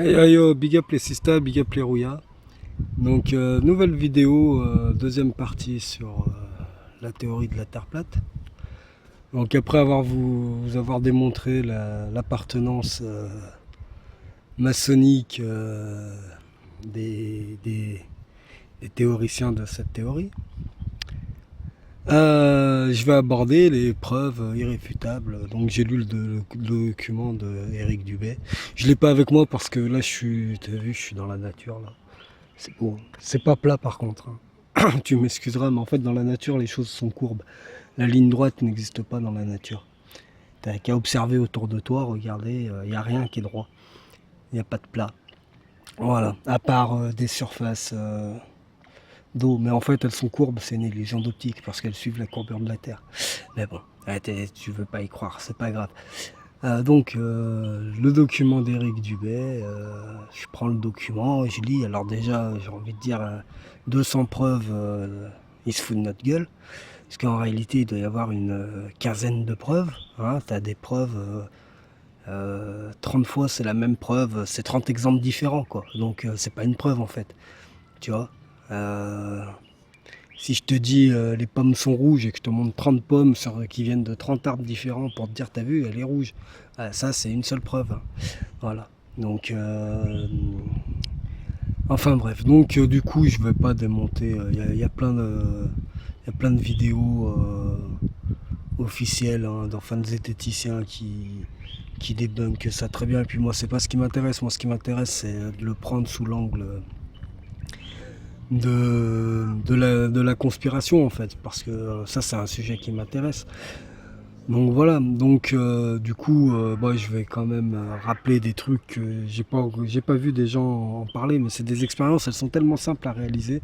Hey, hey, yo, big up les Sista, big up les Rouya. Donc, nouvelle vidéo, deuxième partie sur la théorie de la Terre plate. Donc, après vous avoir démontré l'appartenance maçonnique des théoriciens de cette théorie, je vais aborder les preuves irréfutables. Donc, j'ai lu le document de Éric Dubay. Je l'ai pas avec moi parce que là, t'as vu, je suis dans la nature là. C'est beau. C'est pas plat par contre, hein. Tu m'excuseras, mais en fait dans la nature les choses sont courbes. La ligne droite n'existe pas dans la nature. T'as qu'à observer autour de toi, regarder, il n'y a rien qui est droit. Il n'y a pas de plat. Voilà, à part des surfaces d'eau. Mais en fait elles sont courbes, c'est une illusion d'optique parce qu'elles suivent la courbure de la Terre. Mais bon, tu veux pas y croire, c'est pas grave. Donc le document d'Éric Dubay, je prends le document, je lis, alors déjà j'ai envie de dire 200 preuves, il se fout de notre gueule, parce qu'en réalité il doit y avoir une quinzaine de preuves, hein, tu as des preuves, 30 fois c'est la même preuve, c'est 30 exemples différents quoi, donc c'est pas une preuve en fait, tu vois. Si je te dis les pommes sont rouges et que je te montre 30 pommes qui viennent de 30 arbres différents pour te dire t'as vu, elle est rouge. Ça c'est une seule preuve. Hein. Voilà. Donc enfin bref. Donc du coup je vais pas démonter. Il y a plein de vidéos officielles hein, d'enfants de zététiciens qui débunkent ça très bien. Et puis moi c'est pas ce qui m'intéresse. Moi ce qui m'intéresse c'est de le prendre sous l'angle de la conspiration en fait, parce que ça c'est un sujet qui m'intéresse. Donc voilà, donc du coup je vais quand même rappeler des trucs que j'ai pas vu des gens en parler, mais c'est des expériences, elles sont tellement simples à réaliser,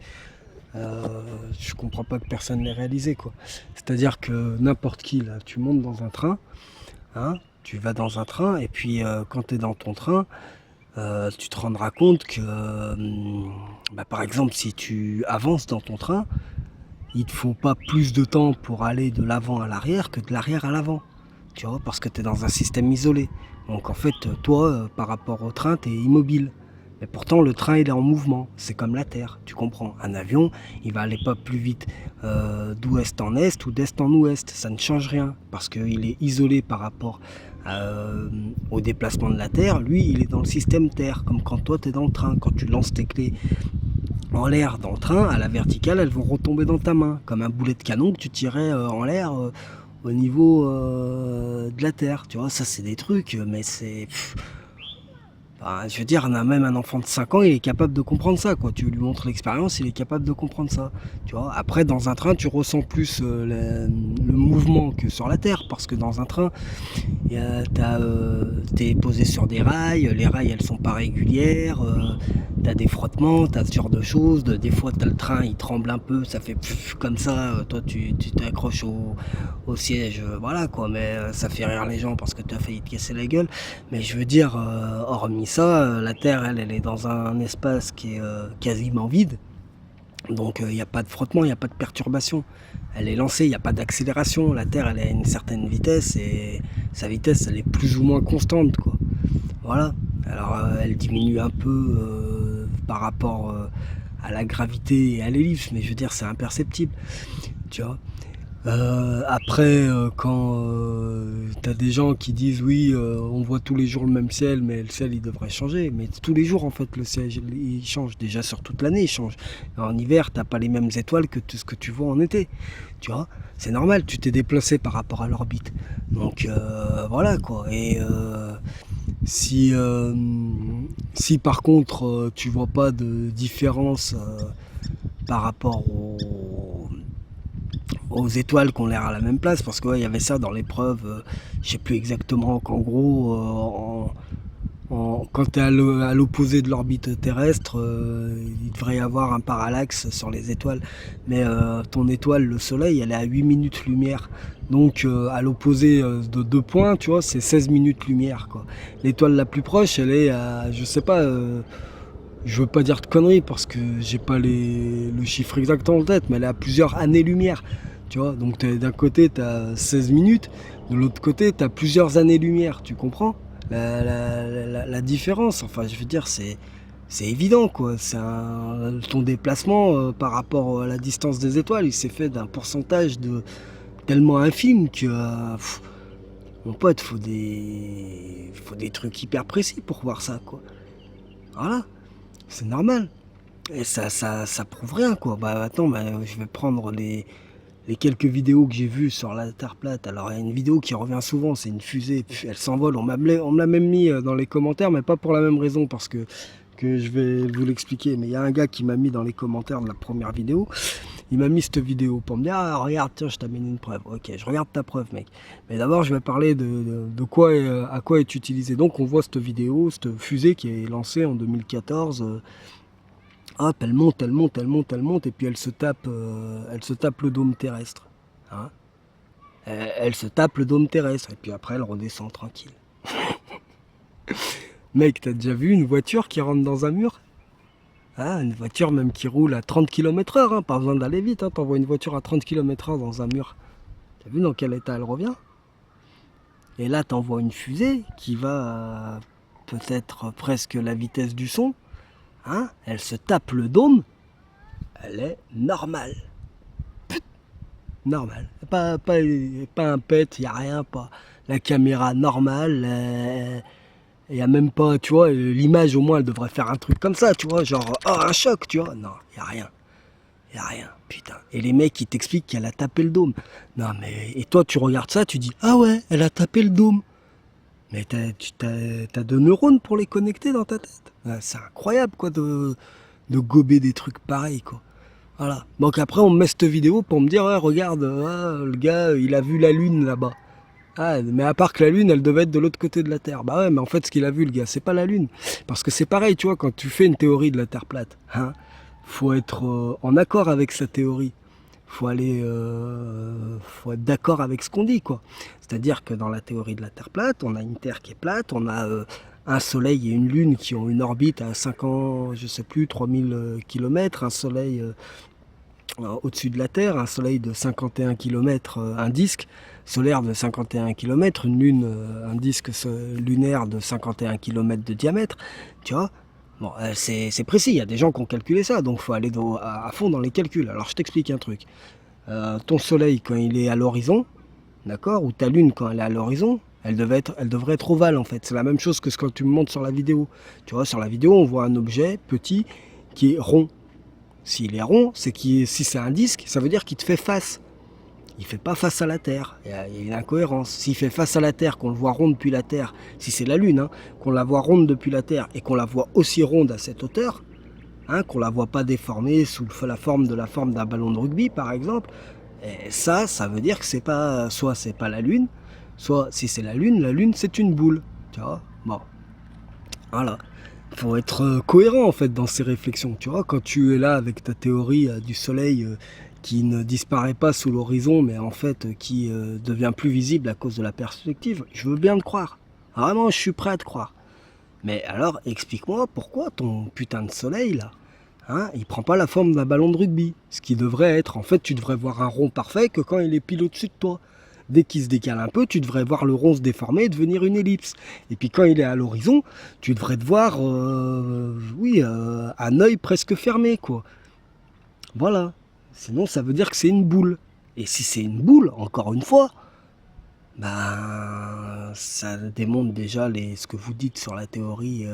je comprends pas que personne ne les réalisé quoi. C'est-à-dire que n'importe qui là, tu montes dans un train, hein, tu vas dans un train et puis quand tu es dans ton train, tu te rendras compte que, par exemple, si tu avances dans ton train, il ne te faut pas plus de temps pour aller de l'avant à l'arrière que de l'arrière à l'avant. Tu vois, parce que tu es dans un système isolé. Donc en fait, toi, par rapport au train, tu es immobile. Mais pourtant, le train, il est en mouvement. C'est comme la Terre, tu comprends. Un avion, il va aller pas plus vite d'ouest en est ou d'est en ouest. Ça ne change rien parce qu'il est isolé par rapport au déplacement de la Terre. Lui, il est dans le système Terre, comme quand toi, tu es dans le train. Quand tu lances tes clés en l'air dans le train, à la verticale, elles vont retomber dans ta main, comme un boulet de canon que tu tirais en l'air au niveau de la Terre. Tu vois, ça, c'est des trucs, mais c'est... je veux dire, même un enfant de 5 ans, il est capable de comprendre ça, quoi. Tu lui montres l'expérience, il est capable de comprendre ça. Tu vois. Après, dans un train, tu ressens plus le mouvement que sur la Terre, parce que dans un train, t'es posé sur des rails, les rails, elles sont pas régulières, t'as des frottements, t'as ce genre de choses. Des fois, t'as le train, il tremble un peu, ça fait comme ça. Toi, tu t'accroches au siège, voilà, quoi. Mais ça fait rire les gens parce que tu as failli te casser la gueule. Mais je veux dire, hormis ça, la Terre, elle est dans un espace qui est quasiment vide. Donc il n'y a pas de frottement, il n'y a pas de perturbation. Elle est lancée, il n'y a pas d'accélération. La Terre, elle a une certaine vitesse et sa vitesse, elle est plus ou moins constante, quoi. Voilà. Alors elle diminue un peu par rapport à la gravité et à l'ellipse, mais je veux dire, c'est imperceptible. Tu vois. Après, quand t'as des gens qui disent oui, on voit tous les jours le même ciel, mais le ciel il devrait changer. Mais tous les jours en fait le ciel il change. Déjà sur toute l'année il change. En hiver t'as pas les mêmes étoiles que ce que tu vois en été. Tu vois, c'est normal. Tu t'es déplacé par rapport à l'orbite. Donc voilà quoi. Et si par contre tu vois pas de différence par rapport aux étoiles qui ont l'air à la même place, parce qu'il y avait ça dans l'épreuve, je sais plus exactement, qu'en gros, quand tu es à l'opposé de l'orbite terrestre, il devrait y avoir un parallaxe sur les étoiles, mais ton étoile, le soleil, elle est à 8 minutes lumière, donc à l'opposé de 2 points, tu vois, c'est 16 minutes lumière, quoi. L'étoile la plus proche, elle est à, je sais pas, je veux pas dire de conneries parce que j'ai pas le chiffre exact en tête, mais elle est à plusieurs années-lumière. Tu vois, donc d'un côté tu as 16 minutes, de l'autre côté tu as plusieurs années-lumière, tu comprends? la différence. Enfin, je veux dire, c'est évident, quoi. Ton déplacement par rapport à la distance des étoiles, il s'est fait d'un pourcentage tellement infime que, mon pote, faut des trucs hyper précis pour voir ça, quoi. Voilà, c'est normal. Et ça prouve rien, quoi. Bah attends, bah, je vais prendre les quelques vidéos que j'ai vues sur la Terre plate. Alors, il y a une vidéo qui revient souvent, c'est une fusée, puis elle s'envole. On me l'a même mis dans les commentaires, mais pas pour la même raison, parce que je vais vous l'expliquer. Mais il y a un gars qui m'a mis dans les commentaires de la première vidéo, il m'a mis cette vidéo pour me dire, ah regarde, tiens, je t'amène une preuve. Ok, je regarde ta preuve, mec. Mais d'abord, je vais parler de quoi à quoi est utilisé. Donc, on voit cette vidéo, cette fusée qui est lancée en 2014. Hop, elle monte, elle monte, elle monte, elle monte, et puis elle se tape le dôme terrestre. Hein, elle se tape le dôme terrestre, et puis après elle redescend tranquille. Mec, t'as déjà vu une voiture qui rentre dans un mur? Ah, une voiture même qui roule à 30 km/h, hein, pas besoin d'aller vite, hein, t'envoies une voiture à 30 km/h dans un mur. T'as vu dans quel état elle revient? Et là, t'envoies une fusée qui va peut-être presque la vitesse du son. Hein, elle se tape le dôme, elle est normale. Normal. Pas un pet, y a rien, pas. La caméra normale, y a même pas, tu vois, l'image au moins elle devrait faire un truc comme ça, tu vois, genre, oh un choc, tu vois. Non, y a rien. Y a rien, putain. Et les mecs qui t'expliquent qu'elle a tapé le dôme. Non mais, et toi tu regardes ça, tu dis, ah ouais, elle a tapé le dôme. Mais t'as 2 neurones pour les connecter dans ta tête. Ouais, c'est incroyable quoi de gober des trucs pareils quoi. Voilà. Donc après on me met cette vidéo pour me dire ouais, regarde, le gars il a vu la lune là-bas. Ah, mais à part que la lune elle devait être de l'autre côté de la Terre. Bah ouais mais en fait ce qu'il a vu le gars c'est pas la lune. Parce que c'est pareil tu vois quand tu fais une théorie de la Terre plate. Hein, faut être en accord avec sa théorie. Faut être d'accord avec ce qu'on dit quoi. C'est-à-dire que dans la théorie de la Terre plate, on a une Terre qui est plate, on a un Soleil et une Lune qui ont une orbite à 5 ans, je sais plus, 3000 km, un Soleil au-dessus de la Terre, un Soleil de 51 km, un disque solaire de 51 km, une Lune, un disque lunaire de 51 km de diamètre, tu vois. Bon, c'est précis, il y a des gens qui ont calculé ça, donc il faut aller à fond dans les calculs. Alors je t'explique un truc. Ton soleil quand il est à l'horizon, d'accord, ou ta lune quand elle est à l'horizon, elle devrait être ovale en fait. C'est la même chose que ce que tu me montres sur la vidéo. Tu vois, sur la vidéo, on voit un objet petit qui est rond. S'il est rond, si c'est un disque, ça veut dire qu'il te fait face. Il fait pas face à la Terre. Il y a une incohérence. S'il fait face à la Terre, qu'on le voit rond depuis la Terre, si c'est la Lune, hein, qu'on la voit ronde depuis la Terre et qu'on la voit aussi ronde à cette hauteur, hein, qu'on la voit pas déformée sous la forme d'un ballon de rugby par exemple, et ça veut dire que soit c'est pas la Lune, soit si c'est la Lune c'est une boule. Tu vois. Bon, voilà. Faut être cohérent en fait dans ses réflexions. Tu vois, quand tu es là avec ta théorie du soleil qui ne disparaît pas sous l'horizon, mais en fait qui devient plus visible à cause de la perspective, je veux bien te croire. Vraiment, je suis prêt à te croire. Mais alors, explique-moi pourquoi ton putain de soleil là, hein, il prend pas la forme d'un ballon de rugby. Ce qui devrait être, en fait, tu devrais voir un rond parfait que quand il est pile au-dessus de toi. Dès qu'il se décale un peu, tu devrais voir le rond se déformer et devenir une ellipse. Et puis quand il est à l'horizon, tu devrais te voir, un œil presque fermé, quoi. Voilà. Sinon, ça veut dire que c'est une boule. Et si c'est une boule, encore une fois, ben, ça démontre déjà ce que vous dites sur la théorie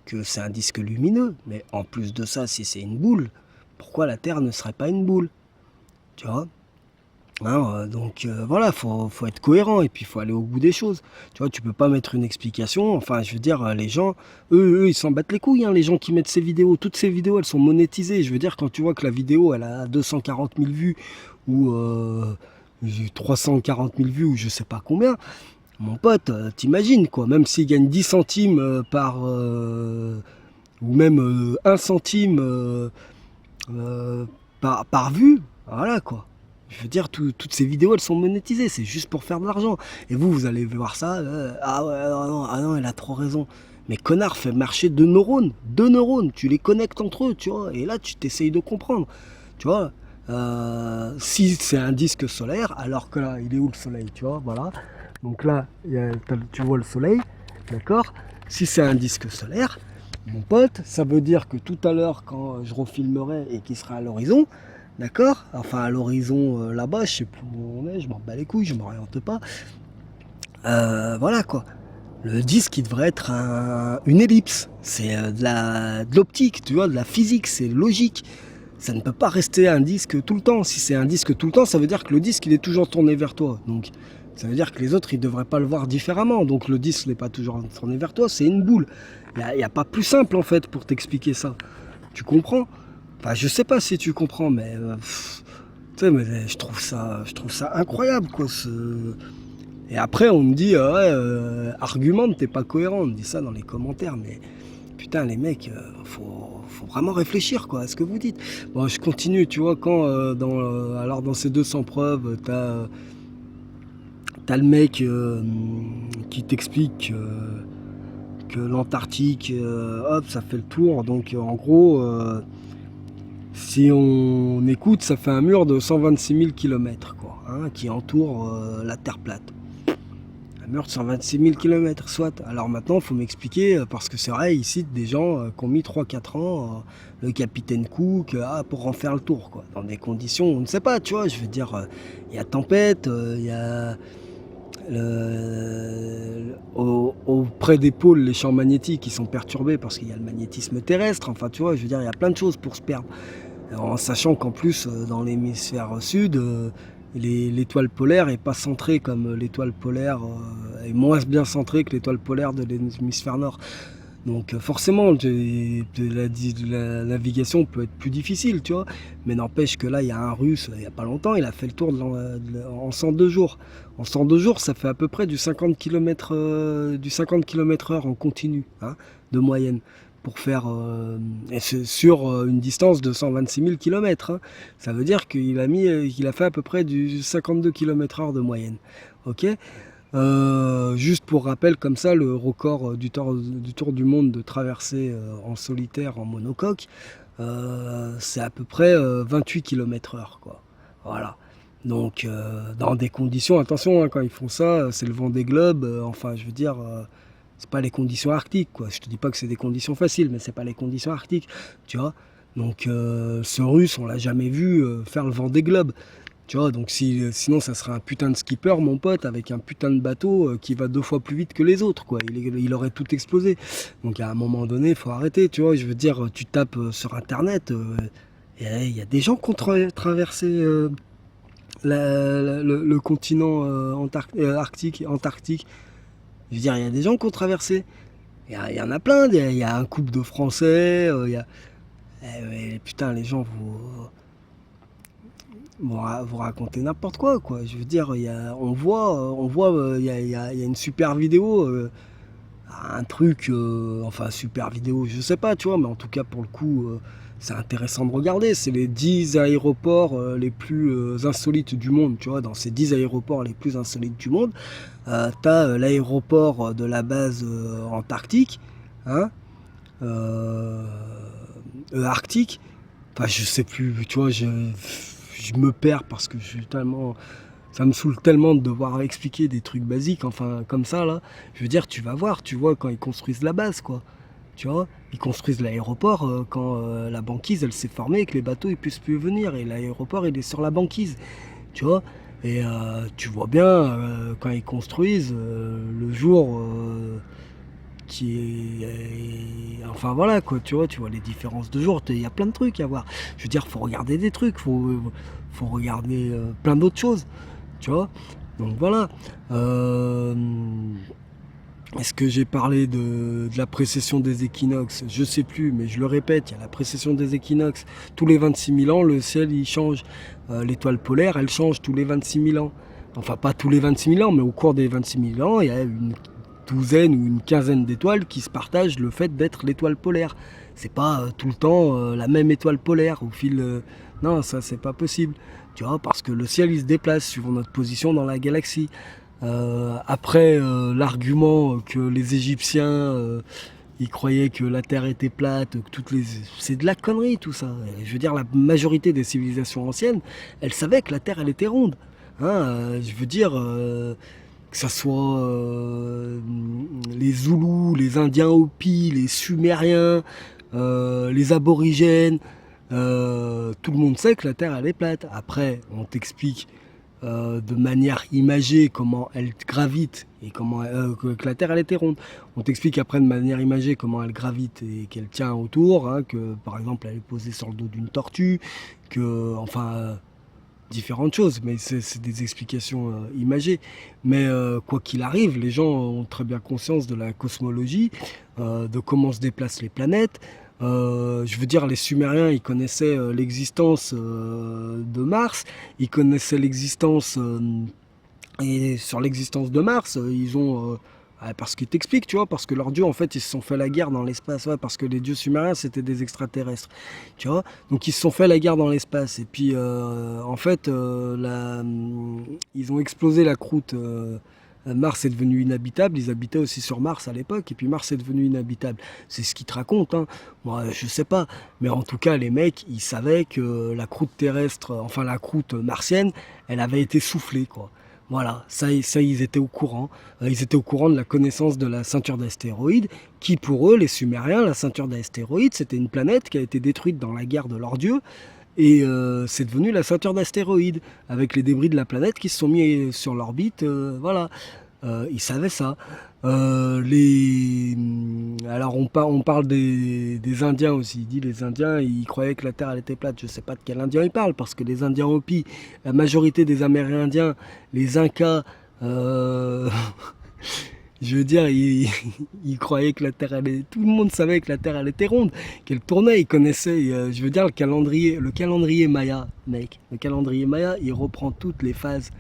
que c'est un disque lumineux. Mais en plus de ça, si c'est une boule, pourquoi la Terre ne serait pas une boule? Tu vois? Hein, donc voilà, faut être cohérent et puis il faut aller au bout des choses. Tu vois, tu peux pas mettre une explication. Enfin, je veux dire, les gens, ils s'en battent les couilles, hein, les gens qui mettent ces vidéos. Toutes ces vidéos, elles sont monétisées. Je veux dire, quand tu vois que la vidéo, elle a 240 000 vues ou 340 000 vues ou je sais pas combien, mon pote, t'imagines quoi, même s'il gagne 10 centimes ou même 1 centime par vue, voilà quoi. Je veux dire, toutes ces vidéos, elles sont monétisées, c'est juste pour faire de l'argent. Et vous allez voir ça, ah ouais, ah non, elle a trop raison. Mais connard, fais marcher 2 neurones, 2 neurones, tu les connectes entre eux, tu vois, et là, tu t'essayes de comprendre, tu vois. Si c'est un disque solaire, alors que là, il est où le soleil, tu vois, voilà. Donc là, tu vois le soleil, d'accord? Si c'est un disque solaire, mon pote, ça veut dire que tout à l'heure, quand je refilmerai et qu'il sera à l'horizon, d'accord? Enfin, à l'horizon là-bas, je sais plus où on est, je m'en bats les couilles, je m'oriente pas. Voilà quoi. Le disque, il devrait être une ellipse. C'est de l'optique, tu vois, de la physique, c'est logique. Ça ne peut pas rester un disque tout le temps. Si c'est un disque tout le temps, ça veut dire que le disque, il est toujours tourné vers toi. Donc, ça veut dire que les autres, ils ne devraient pas le voir différemment. Donc, le disque n'est pas toujours tourné vers toi, c'est une boule. Il n'y a pas plus simple, en fait, pour t'expliquer ça. Tu comprends? Enfin, je sais pas si tu comprends, mais... tu sais, mais je trouve ça incroyable, quoi. Et après, on me dit, argumente, t'es pas cohérent. On me dit ça dans les commentaires, mais putain, les mecs, faut vraiment réfléchir, quoi, à ce que vous dites. Bon, je continue, tu vois, quand, alors dans ces 200 preuves, t'as le mec qui t'explique que l'Antarctique, hop, ça fait le tour. Donc, en gros, si on écoute, ça fait un mur de 126 000 km, quoi, hein, qui entoure la Terre plate. Mur de 126 000 km, soit. Alors maintenant, il faut m'expliquer, parce que c'est vrai, ici, des gens qui ont mis 3-4 ans, le capitaine Cook, pour en faire le tour, quoi. Dans des conditions, on ne sait pas, tu vois, je veux dire, il y a tempête, il y a auprès des pôles, les champs magnétiques qui sont perturbés parce qu'il y a le magnétisme terrestre, enfin, tu vois, je veux dire, il y a plein de choses pour se perdre. En sachant qu'en plus, dans l'hémisphère sud, l'étoile polaire n'est pas centrée comme l'étoile polaire, est moins bien centrée que l'étoile polaire de l'hémisphère nord. Donc forcément, la navigation peut être plus difficile, tu vois. Mais n'empêche que là, il y a un Russe, il n'y a pas longtemps, il a fait le tour en 102 jours. En 102 jours, ça fait à peu près du 50 km, heure en continu, hein, de moyenne. Pour faire sur une distance de 126 000 km. Hein. Ça veut dire qu'il a fait à peu près du 52 km/h de moyenne. Ok. Juste pour rappel, comme ça, le record du tour du monde de traversée en solitaire en monocoque, c'est à peu près 28 km/h, quoi. Voilà. Donc, dans des conditions, attention, hein, quand ils font ça, c'est le Vendée Globe, enfin, je veux dire, c'est pas les conditions arctiques, quoi. Je te dis pas que c'est des conditions faciles, mais c'est pas les conditions arctiques, tu vois. Donc, ce Russe, on l'a jamais vu faire le Vendée Globe. Tu vois, donc sinon ça serait un putain de skipper, mon pote, avec un putain de bateau qui va 2 fois plus vite que les autres, quoi. Il aurait tout explosé. Donc à un moment donné, il faut arrêter, tu vois. Je veux dire, tu tapes sur Internet, il y a des gens qui ont traversé le continent arctique, antarctique. Je veux dire, il y a des gens qui ont traversé. Il y en a plein, il y a un couple de Français, putain, les gens, vous racontez n'importe quoi, quoi. Je veux dire, on voit, il y a une super vidéo, un truc, enfin super vidéo, je sais pas, tu vois, mais en tout cas pour le coup, c'est intéressant de regarder. C'est les 10 aéroports les plus insolites du monde, tu vois. Dans ces 10 aéroports les plus insolites du monde, t'as l'aéroport de la base antarctique, hein, arctique. Enfin, je sais plus, tu vois, je me perds parce que je suis tellement... Ça me saoule tellement de devoir expliquer des trucs basiques, enfin, comme ça, là. Je veux dire, tu vas voir, tu vois, quand ils construisent la base, quoi. Tu vois, ils construisent l'aéroport quand la banquise, elle s'est formée et que les bateaux, ils puissent plus venir. Et l'aéroport, il est sur la banquise, tu vois. Et tu vois bien, quand ils construisent, le jour... enfin voilà quoi, tu vois les différences de jour, il y a plein de trucs à voir. Je veux dire, faut regarder des trucs, faut regarder plein d'autres choses, tu vois. Donc voilà. Est-ce que j'ai parlé de la précession des équinoxes? Je sais plus, mais je le répète, il y a la précession des équinoxes. Tous les 26 000 ans, le ciel il change. L'étoile polaire, elle change tous les 26 000 ans. Enfin, pas tous les 26 000 ans, mais au cours des 26 000 ans, il y a une douzaine ou une quinzaine d'étoiles qui se partagent le fait d'être l'étoile polaire. C'est pas tout le temps la même étoile polaire au fil... non, ça c'est pas possible. Tu vois, parce que le ciel il se déplace suivant notre position dans la galaxie. Après l'argument que les Égyptiens ils croyaient que la Terre était plate, c'est de la connerie tout ça. Je veux dire, la majorité des civilisations anciennes, elles savaient que la Terre elle était ronde. Hein, je veux dire, que ça soit les Zoulous, les Indiens Hopis, les Sumériens, les aborigènes, tout le monde sait que la Terre elle est plate. Après, on t'explique de manière imagée comment elle gravite et que la Terre elle était ronde. On t'explique après de manière imagée comment elle gravite et qu'elle tient autour, hein, que par exemple elle est posée sur le dos d'une tortue, que différentes choses, mais c'est des explications imagées. Mais quoi qu'il arrive, les gens ont très bien conscience de la cosmologie, de comment se déplacent les planètes. Je veux dire, les Sumériens, ils connaissaient l'existence de Mars, ils connaissaient l'existence et sur l'existence de Mars, ils ont parce qu'ils t'expliquent, tu vois, parce que leurs dieux, en fait, ils se sont fait la guerre dans l'espace, ouais, parce que les dieux sumériens, c'était des extraterrestres, tu vois. Donc ils se sont fait la guerre dans l'espace, et puis en fait, ils ont explosé la croûte. Mars est devenu inhabitable, ils habitaient aussi sur Mars à l'époque, et puis Mars est devenu inhabitable. C'est ce qu'ils te racontent, hein. Moi, je sais pas, mais en tout cas, les mecs, ils savaient que la croûte terrestre, enfin la croûte martienne, elle avait été soufflée, quoi. Voilà, ça, ils étaient au courant. Ils étaient au courant de la connaissance de la ceinture d'astéroïdes, qui pour eux, les Sumériens, la ceinture d'astéroïdes, c'était une planète qui a été détruite dans la guerre de leur dieu, et c'est devenu la ceinture d'astéroïdes, avec les débris de la planète qui se sont mis sur l'orbite, voilà. Ils savaient ça. Alors on parle des Indiens aussi. Il dit les Indiens, ils croyaient que la Terre elle était plate. Je sais pas de quel Indien il parle, parce que les Indiens Hopis, la majorité des Amérindiens, les Incas, euh, je veux dire, ils croyaient que la Terre tout le monde savait que la Terre elle était ronde, qu'elle tournait. Ils connaissaient, je veux dire, le calendrier Maya, mec. Le calendrier Maya, il reprend toutes les phases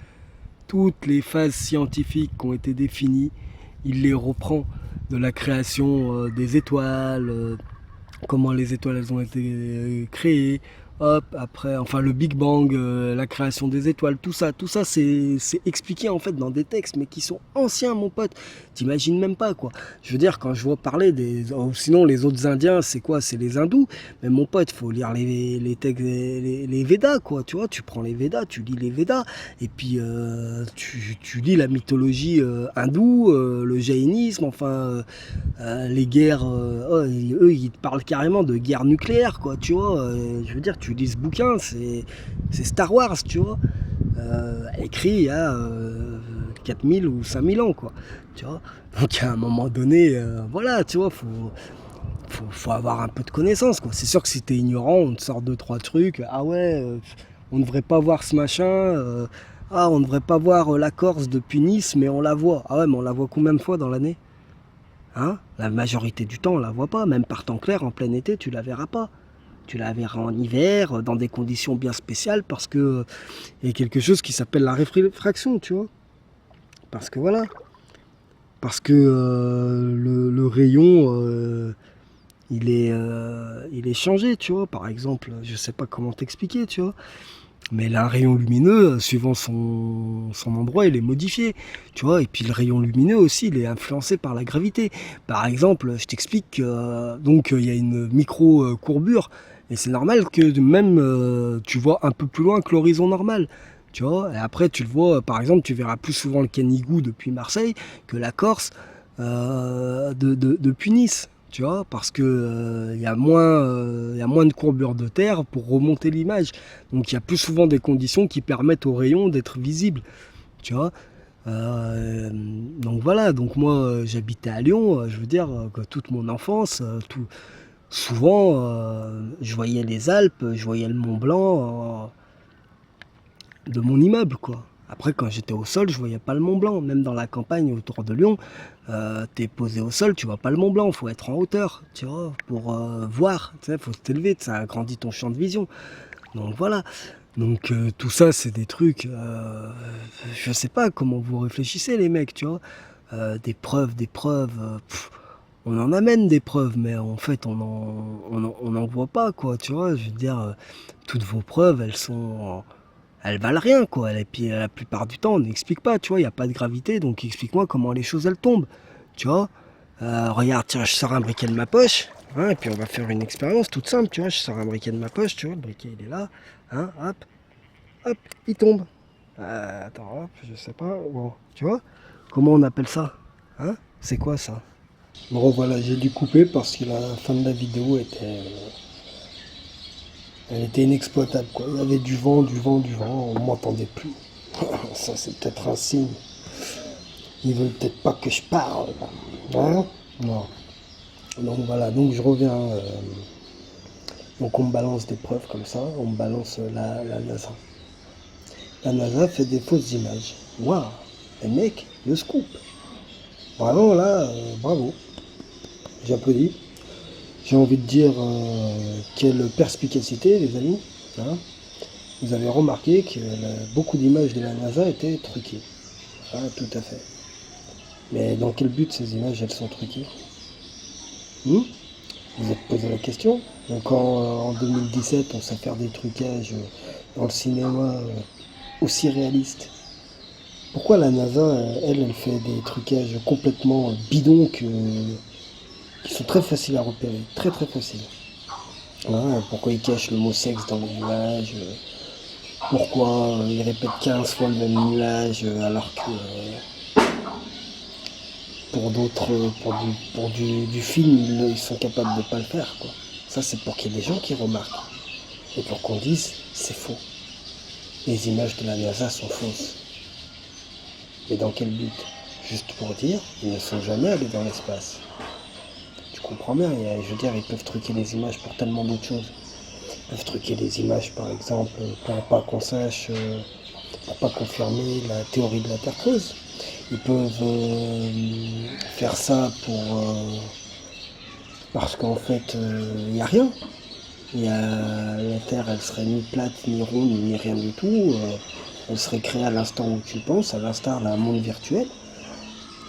scientifiques qui ont été définies, il les reprend de la création des étoiles, comment les étoiles elles ont été créées, hop, après, enfin le Big Bang, la création des étoiles, tout ça c'est expliqué en fait dans des textes, mais qui sont anciens, mon pote. T'imagines même pas, quoi. Je veux dire, quand je vois parler sinon les autres Indiens, c'est quoi? C'est les hindous. Mais mon pote, faut lire les textes, les Védas, quoi. Tu vois, tu prends les Védas, tu lis les Védas, et puis tu lis la mythologie hindoue, le jaïnisme, enfin les guerres, eux ils te parlent carrément de guerre nucléaire, quoi, tu vois. Je veux dire, tu lis ce bouquin, c'est Star Wars, tu vois, écrit il y a 4000 ou 5000 ans, quoi, tu vois. Donc à un moment donné, voilà, tu vois, faut avoir un peu de connaissances, quoi. C'est sûr que si t'es ignorant, on te sort deux trois trucs. Ah ouais, on ne devrait pas voir ce machin. Ah, on ne devrait pas voir la Corse depuis Nice, mais on la voit. Ah ouais, mais on la voit combien de fois dans l'année? Hein? La majorité du temps, on la voit pas. Même par temps clair, en plein été, tu la verras pas. Tu la verras en hiver, dans des conditions bien spéciales, parce que il y a quelque chose qui s'appelle la réfraction, tu vois. Parce que voilà. Parce que le rayon, il est changé, tu vois. Par exemple, je sais pas comment t'expliquer, tu vois. Mais là, un rayon lumineux, suivant son endroit, il est modifié, tu vois. Et puis le rayon lumineux aussi, il est influencé par la gravité. Par exemple, je t'explique que donc il y a une micro-courbure, et c'est normal que même tu vois un peu plus loin que l'horizon normal, tu vois. Et après, tu le vois, par exemple, tu verras plus souvent le Canigou depuis Marseille que la Corse depuis Nice. Tu vois, parce que y a moins de courbure de terre pour remonter l'image. Donc il y a plus souvent des conditions qui permettent aux rayons d'être visibles. Tu vois. Donc voilà, donc moi j'habitais à Lyon, je veux dire que toute mon enfance, souvent je voyais les Alpes, je voyais le Mont Blanc de mon immeuble, quoi. Après, quand j'étais au sol, je voyais pas le Mont Blanc. Même dans la campagne autour de Lyon, t'es posé au sol, tu vois pas le Mont Blanc. Faut être en hauteur, tu vois, pour voir. Tu sais, faut t'élever, ça agrandit ton champ de vision. Donc voilà. Donc tout ça, c'est des trucs. Je sais pas comment vous réfléchissez, les mecs, tu vois. Des preuves, on en amène des preuves, mais en fait, on en voit pas, quoi, tu vois. Je veux dire, toutes vos preuves, elles valent rien, quoi. Et puis la plupart du temps, on n'explique pas, tu vois, il n'y a pas de gravité, donc explique-moi comment les choses elles tombent, tu vois. Regarde, tiens, je sors un briquet de ma poche, hein, et puis on va faire une expérience toute simple, tu vois. Je sors un briquet de ma poche, tu vois, le briquet il est là, hein, hop, il tombe. Attends, hop, je sais pas, bon, tu vois. Comment on appelle ça? Hein? C'est quoi ça? Bon voilà, j'ai dû couper parce que la fin de la vidéo elle était inexploitable quoi. Il y avait du vent, du vent, du vent, on m'entendait plus. Ça c'est peut-être un signe. Ils veulent peut-être pas que je parle. Hein? Non. Donc voilà, donc je reviens. Donc on me balance des preuves comme ça, on me balance la NASA. La NASA fait des fausses images. Waouh, les mecs, le scoop. Vraiment là, bravo. J'applaudis. J'ai envie de dire quelle perspicacité les amis. Hein. Vous avez remarqué que beaucoup d'images de la NASA étaient truquées. Ah, tout à fait. Mais dans quel but ces images elles sont truquées? Hmm? Vous êtes posé la question? Donc, quand en 2017 on sait faire des trucages dans le cinéma aussi réalistes, pourquoi la NASA, elle fait des trucages complètement bidons qui sont très faciles à repérer, très très faciles. Hein, pourquoi ils cachent le mot sexe dans les nuages? Pourquoi ils répètent 15 fois le même nuage alors que pour d'autres, du film, ils sont capables de ne pas le faire, quoi. Ça, c'est pour qu'il y ait des gens qui remarquent. Et pour qu'on dise, c'est faux. Les images de la NASA sont fausses. Mais dans quel but? Juste pour dire, ils ne sont jamais allés dans l'espace. Tu comprends bien, je veux dire, ils peuvent truquer les images pour tellement d'autres choses. Ils peuvent truquer les images, par exemple, pour pas qu'on sache, pour pas confirmer la théorie de la Terre creuse. Ils peuvent faire ça parce qu'en fait, il n'y a rien. La Terre, elle serait ni plate, ni ronde, ni rien du tout. Elle serait créée à l'instant où tu penses, à l'instar d'un monde virtuel.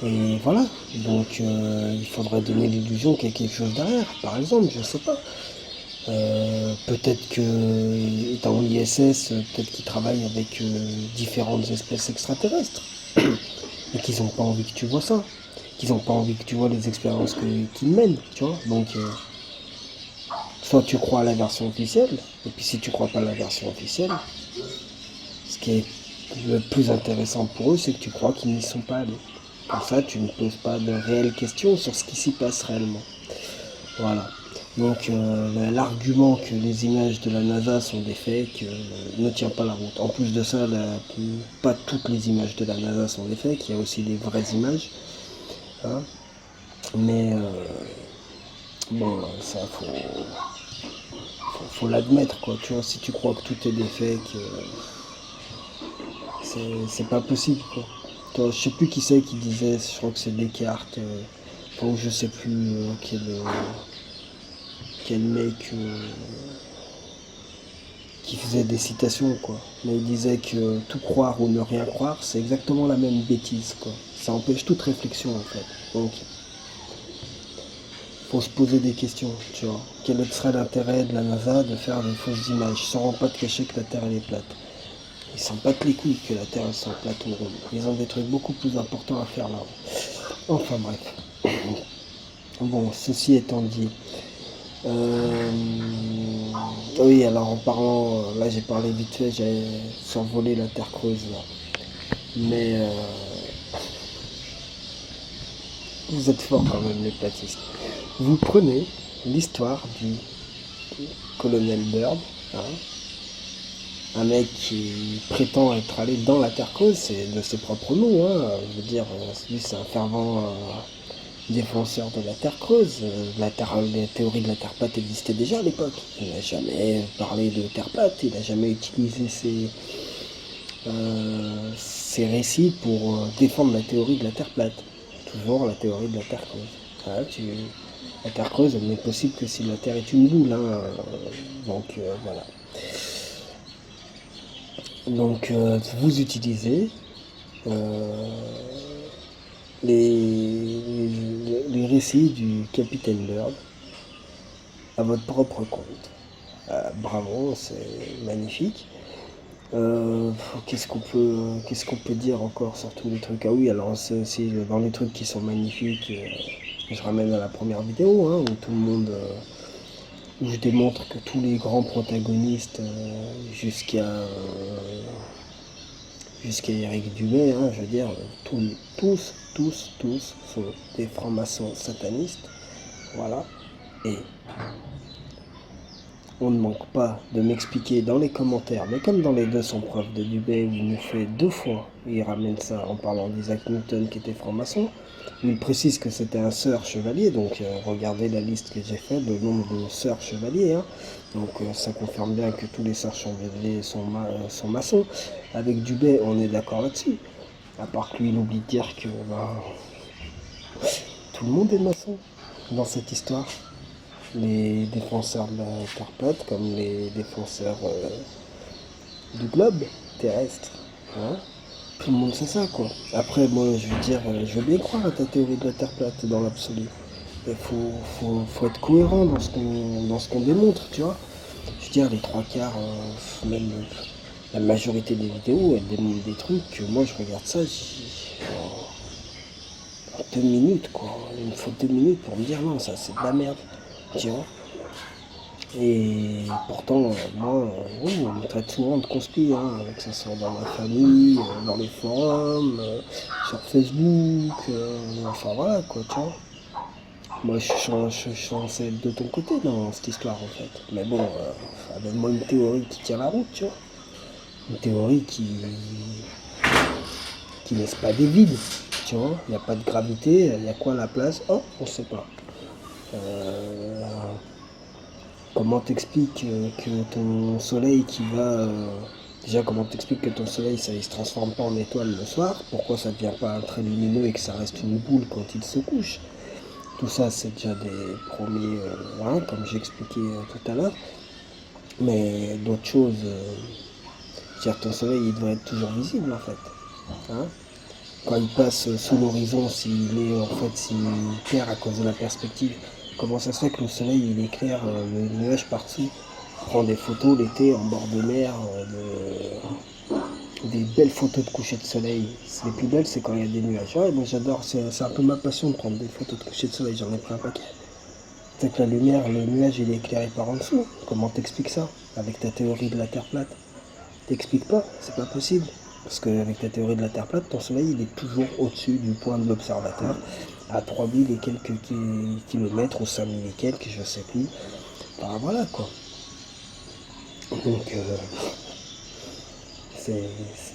Et voilà. Donc, il faudrait donner l'illusion qu'il y a quelque chose derrière. Par exemple, je sais pas. Peut-être que dans l'ISS, peut-être qu'ils travaillent avec différentes espèces extraterrestres. Et qu'ils n'ont pas envie que tu vois ça. Qu'ils n'ont pas envie que tu vois les expériences qu'ils mènent, tu vois. Donc, soit tu crois à la version officielle, et puis si tu crois pas à la version officielle, ce qui est le plus intéressant pour eux, c'est que tu crois qu'ils n'y sont pas allés. Comme ça, tu ne poses pas de réelles questions sur ce qui s'y passe réellement. Voilà. Donc l'argument que les images de la NASA sont des fakes ne tient pas la route. En plus de ça, pas toutes les images de la NASA sont des fakes, il y a aussi des vraies images. Hein. Mais bon, ça faut l'admettre quoi. Tu vois, si tu crois que tout est des fakes, c'est pas possible quoi. Toi, je sais plus qui c'est qui disait, je crois que c'est Descartes, ou je sais plus quel mec qui faisait des citations quoi. Mais il disait que tout croire ou ne rien croire, c'est exactement la même bêtise quoi. Ça empêche toute réflexion en fait. Donc faut se poser des questions, tu vois. Quel serait l'intérêt de la NASA de faire des fausses images sans pas te cacher que la Terre elle est plate? Ils s'en battent les couilles que la Terre elle soit plate ou ronde. Ils ont des trucs beaucoup plus importants à faire là. Enfin bref. Bon, ceci étant dit. Oui, alors en parlant, là j'ai parlé vite fait, j'ai survolé la Terre creuse là. Mais vous êtes forts quand même les platistes. Vous prenez l'histoire du colonel Bird, hein, un mec qui prétend être allé dans la Terre creuse, c'est de ses propres mots, hein. Je veux dire, lui c'est un fervent défenseur de la Terre creuse. La théorie de la Terre plate existait déjà à l'époque. Il n'a jamais parlé de Terre plate, il n'a jamais utilisé ses récits pour défendre la théorie de la Terre plate. Toujours la théorie de la Terre creuse. Voilà, la Terre creuse, elle n'est possible que si la Terre est une boule. Hein. Donc voilà. Donc vous utilisez les récits du capitaine Bird à votre propre compte. Bravo, c'est magnifique. Qu'est-ce qu'on peut dire encore sur tous les trucs? Ah oui, alors c'est aussi dans les trucs qui sont magnifiques. Je ramène à la première vidéo hein, où tout le monde, où je démontre que tous les grands protagonistes jusqu'à jusqu'à Éric Dubé, hein, je veux dire, tous sont des francs-maçons satanistes, voilà. Et on ne manque pas de m'expliquer dans les commentaires, mais comme dans les 200 preuves de Dubé, où il nous fait 2 fois, il ramène ça en parlant d'Isaac Newton qui était franc-maçon, où il précise que c'était un sœur chevalier, donc regardez la liste que j'ai faite, le nombre de sœurs chevaliers, hein. Donc ça confirme bien que tous les sœurs chevaliers sont maçons. Avec Dubé, on est d'accord là-dessus. À part que lui, il oublie de dire que tout le monde est maçon dans cette histoire. Les défenseurs de la Terre plate comme les défenseurs du globe terrestre. Hein. Tout le monde sait ça, quoi. Après, moi, je veux dire, je veux bien croire à ta théorie de la Terre plate dans l'absolu. Il faut être cohérent dans ce qu'on démontre, tu vois. Je veux dire, les 3 quarts, même la majorité des vidéos, elles démontrent des trucs que moi, je regarde ça, en 2 minutes, quoi. Il me faut 2 minutes pour me dire non, ça, c'est de la merde, tu vois. Et pourtant, moi, oui, on me traite souvent de conspi, hein, que ce soit dans ma famille, dans les forums, sur Facebook, enfin voilà quoi, tu vois. Moi, je suis censé être de ton côté dans cette histoire en fait. Mais bon, donne-moi une théorie qui tient la route, tu vois. Une théorie qui laisse pas des vides, tu vois. Il n'y a pas de gravité, il y a quoi à la place? Oh, on sait pas. Comment t'expliques que ton soleil qui va... déjà, comment t'expliques que ton soleil, ça il se transforme pas en étoile le soir? Pourquoi ça ne devient pas un trait lumineux et que ça reste une boule quand il se couche? Tout ça, c'est déjà des premiers... hein, comme j'ai expliqué tout à l'heure. Mais d'autres choses... c'est-à-dire ton soleil, il devrait être toujours visible, en fait. Hein, quand il passe sous l'horizon, s'il perd à cause de la perspective, comment ça se fait que le soleil il éclaire le nuage par-dessous? Prend des photos l'été en bord de mer, des belles photos de coucher de soleil. Les plus belles, c'est quand il y a des nuages. Ouais, moi j'adore, c'est un peu ma passion de prendre des photos de coucher de soleil, j'en ai pris un paquet. C'est que la lumière, le nuage il est éclairé par en dessous. Comment t'expliques ça avec ta théorie de la Terre plate? T'expliques pas, c'est pas possible. Parce qu'avec ta théorie de la Terre plate, ton soleil il est toujours au-dessus du point de l'observateur, à 3000 et quelques kilomètres, ou 5000 et quelques, je sais plus. Enfin voilà quoi. Donc c'est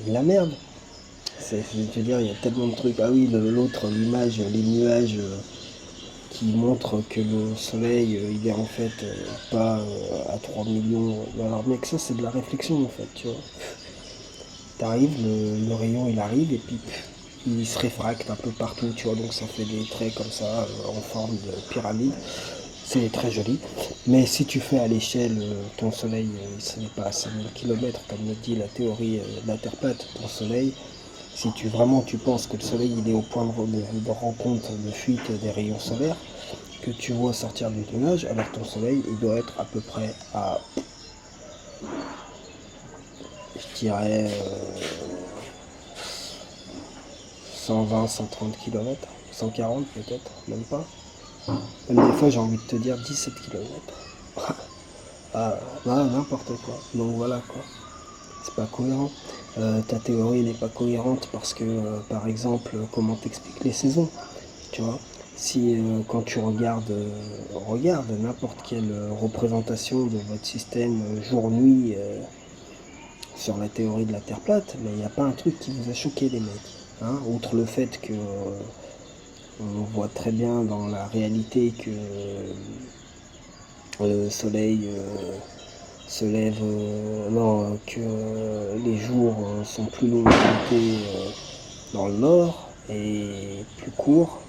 de la merde. Je veux dire, il y a tellement de trucs. Ah oui, l'autre, l'image, les nuages qui montrent que le soleil il est en fait pas à 3 millions. Alors mec, ça c'est de la réflexion en fait, tu vois. T'arrives, le rayon il arrive et puis il se réfracte un peu partout, tu vois, donc ça fait des traits comme ça en forme de pyramide. C'est très joli. Mais si tu fais à l'échelle ton soleil, ce n'est pas à 5000 km comme le dit la théorie de la Terre plate, ton soleil, si tu penses que le soleil il est au point de rencontre, de fuite des rayons solaires, que tu vois sortir du nuage, alors ton soleil il doit être à peu près à, je dirais, 120, 130 km, 140 peut-être, même pas. Même des fois j'ai envie de te dire 17 km. Ah, n'importe quoi. Donc voilà quoi. C'est pas cohérent. Ta théorie n'est pas cohérente parce que, par exemple, comment t'expliques les saisons, tu vois. Si quand tu regarde n'importe quelle représentation de votre système jour-nuit sur la théorie de la Terre plate, mais il n'y a pas un truc qui vous a choqué les mecs. Hein, outre le fait que on voit très bien dans la réalité que le soleil se lève, non, que les jours sont plus longs l'été dans le nord et plus courts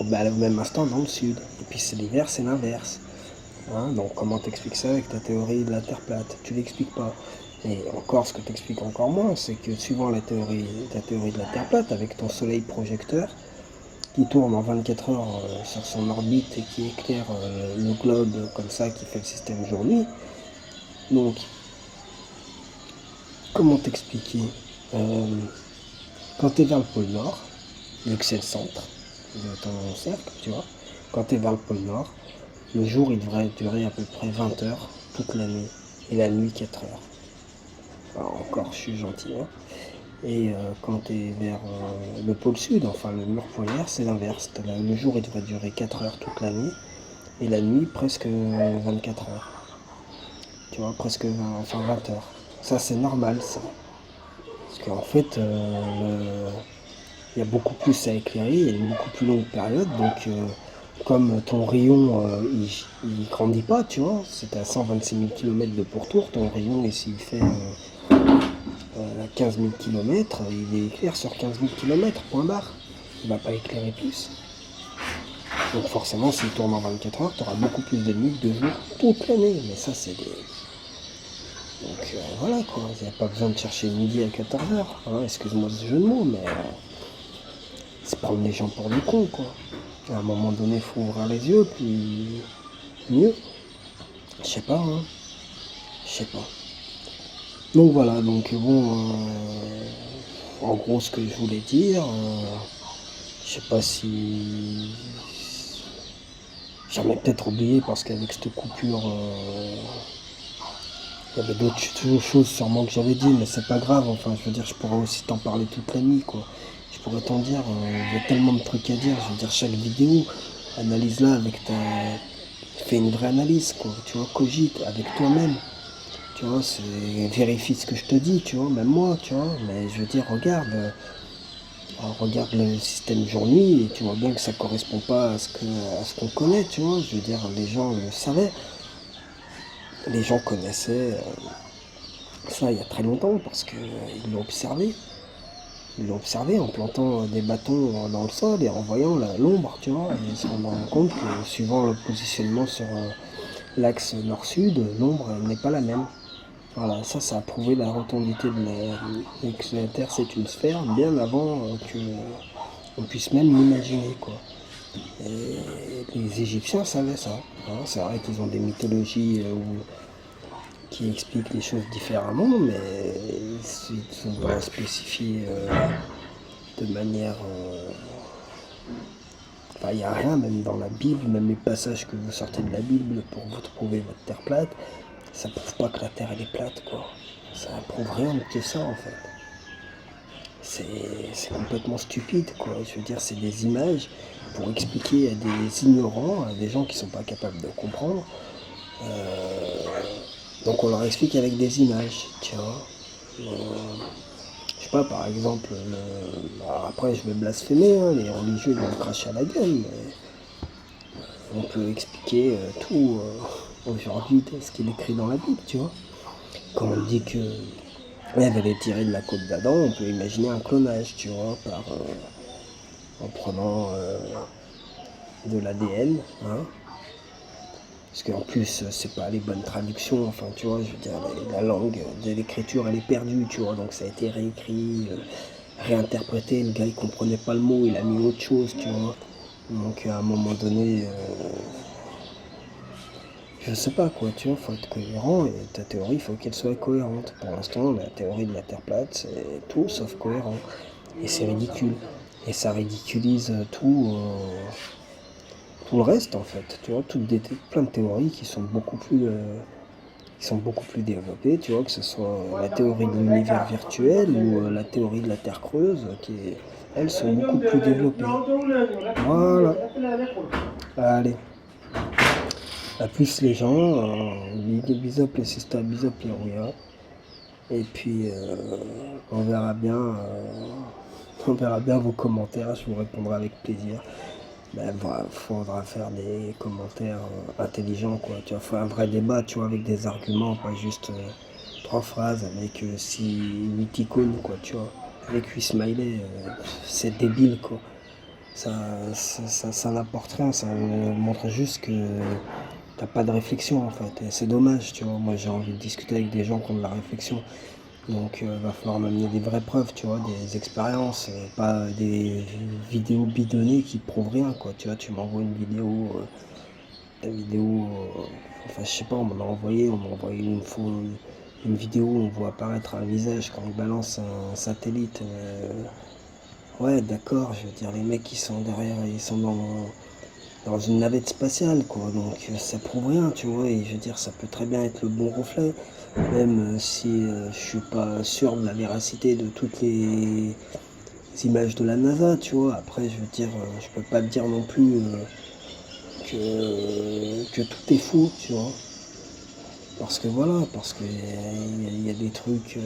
au même instant dans le sud. Et puis c'est l'hiver, c'est l'inverse. Hein, donc comment t'expliques ça avec ta théorie de la Terre plate? Tu l'expliques pas. Et encore, ce que t'expliques encore moins, c'est que suivant ta théorie de la Terre plate, avec ton soleil projecteur, qui tourne en 24 heures sur son orbite et qui éclaire le globe comme ça, qui fait le système jour-nuit. Donc, comment t'expliquer quand tu es vers le pôle Nord, vu que c'est le centre de ton cercle, tu vois, quand tu es vers le pôle Nord, le jour il devrait durer à peu près 20 heures toute la nuit, et la nuit 4 heures. Enfin, encore, je suis gentil, hein. Et quand tu es vers le pôle sud, enfin le mur polaire, c'est l'inverse. Le jour, il devrait durer 4 heures toute la nuit, et la nuit, presque 24 heures. Tu vois, presque 20 heures. Ça, c'est normal, ça. Parce qu'en fait, il y a beaucoup plus à éclairer, il y a une beaucoup plus longue période, donc comme ton rayon, il grandit pas, tu vois, c'est à 126 000 km de pourtour, ton rayon, et s'il fait 15 000 km, il éclaire sur 15 000 km, point barre. Il va pas éclairer plus. Donc forcément, s'il tourne en 24 heures, tu auras beaucoup plus de nuits que de jours toute l'année. Mais ça, c'est des... Donc voilà, quoi. Il n'y a pas besoin de chercher midi à 14 heures. Hein. Excuse-moi ce jeu de mots, mais c'est prendre les gens pour des cons, quoi. À un moment donné, il faut ouvrir les yeux, puis mieux. Je sais pas, hein. Je sais pas. Donc voilà, donc bon, en gros ce que je voulais dire, je sais pas si j'en ai peut-être oublié parce qu'avec cette coupure, il y avait d'autres choses sûrement que j'avais dit, mais c'est pas grave, enfin je veux dire, je pourrais aussi t'en parler toute la nuit, quoi. Je pourrais t'en dire, il y a tellement de trucs à dire, je veux dire, chaque vidéo, analyse-la avec ta... Fais une vraie analyse, quoi, tu vois, cogite avec toi-même. Tu vois, vérifie ce que je te dis, tu vois, même moi, tu vois, mais je veux dire, regarde le système jour-nuit et tu vois bien que ça correspond pas à ce qu'on connaît, tu vois, je veux dire, les gens le savaient, les gens connaissaient ça il y a très longtemps parce qu'ils l'ont observé. Ils l'ont observé en plantant des bâtons dans le sol et en voyant l'ombre, tu vois, et ils se rendent compte que suivant le positionnement sur l'axe nord-sud, l'ombre n'est pas la même. Voilà, ça a prouvé la rotondité et que la Terre c'est une sphère bien avant qu'on puisse même l'imaginer, quoi. Et les Égyptiens savaient ça. Hein. C'est vrai qu'ils ont des mythologies qui expliquent les choses différemment, mais ils ne sont pas spécifiés de manière... Enfin, il n'y a rien, même dans la Bible, même les passages que vous sortez de la Bible pour vous trouver votre Terre plate, ça prouve pas que la Terre elle est plate, quoi. Ça prouve rien que ça, en fait. C'est complètement stupide, quoi. Je veux dire, c'est des images pour expliquer à des ignorants, à des gens qui sont pas capables de comprendre. Donc on leur explique avec des images, tu vois. Je sais pas, par exemple, après je vais blasphémer, hein, les religieux ils vont me cracher à la gueule, mais on peut expliquer tout aujourd'hui de ce qui est écrit dans la Bible, tu vois. Quand on dit que Ève elle est tirée de la côte d'Adam, on peut imaginer un clonage, tu vois, en prenant de l'ADN, hein. Parce qu'en plus, c'est pas les bonnes traductions, enfin, tu vois, je veux dire, la langue de l'écriture, elle est perdue, tu vois, donc ça a été réécrit, réinterprété, le gars, il comprenait pas le mot, il a mis autre chose, tu vois. Donc, à un moment donné, je sais pas, quoi, tu vois, faut être cohérent, et ta théorie, il faut qu'elle soit cohérente. Pour l'instant, la théorie de la Terre plate, c'est tout sauf cohérent. Et c'est ridicule. Et ça ridiculise tout le reste, en fait, tu vois, plein de théories qui sont beaucoup plus développées, tu vois, que ce soit la théorie de l'univers virtuel ou la théorie de la Terre creuse, elles sont beaucoup plus développées. Voilà. Allez. À plus les gens, bisous les sisters, bisous les rouillards. Et puis on verra bien vos commentaires, je vous répondrai avec plaisir. Ben, faudra faire des commentaires intelligents, quoi. Tu vois, faut un vrai débat, tu vois, avec des arguments, pas juste 3 phrases avec 8 icônes, quoi, tu vois. Avec 8 smileys, c'est débile, quoi. Ça n'apporte rien, ça montre juste que t'as pas de réflexion, en fait. Et c'est dommage, tu vois. Moi, j'ai envie de discuter avec des gens qui ont de la réflexion. Donc va falloir m'amener des vraies preuves, tu vois, des expériences, pas des vidéos bidonnées qui prouvent rien, quoi. Tu vois, tu m'envoies une vidéo, enfin je sais pas, on m'a envoyé une vidéo où on voit apparaître un visage quand on balance un satellite. Ouais, d'accord, je veux dire, les mecs qui sont derrière, ils sont dans une navette spatiale, quoi. Donc ça prouve rien, tu vois. Et je veux dire, ça peut très bien être le bon reflet, même si je suis pas sûr de la véracité de toutes les images de la NASA, tu vois. Après, je veux dire, je peux pas te dire non plus que tout est faux, tu vois. Parce que voilà, parce que il y a des trucs.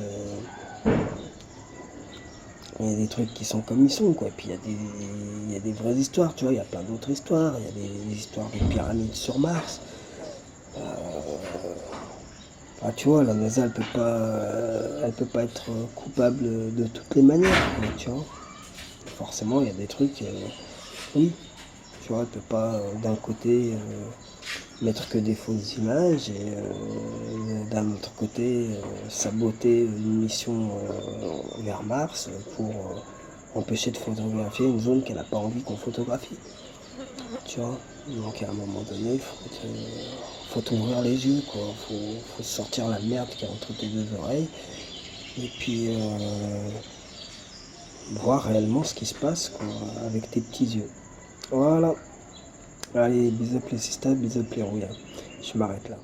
Il y a des trucs qui sont comme ils sont, quoi. Et puis il y a des vraies histoires, tu vois. Il y a plein d'autres histoires. Il y a des histoires des pyramides sur Mars. Ah, tu vois, la NASA, elle peut pas être coupable de toutes les manières, quoi, tu vois. Forcément, il y a des trucs, oui, tu vois, elle peut pas d'un côté mettre que des fausses images et d'un autre côté saboter une mission vers Mars pour empêcher de photographier une zone qu'elle n'a pas envie qu'on photographie. Tu vois. Donc à un moment donné, faut t'ouvrir les yeux, quoi. Faut sortir la merde qui est entre tes deux oreilles et puis voir réellement ce qui se passe, quoi, avec tes petits yeux. Voilà. Allez, bisous les sisters, bisous les rouillas. Je m'arrête là.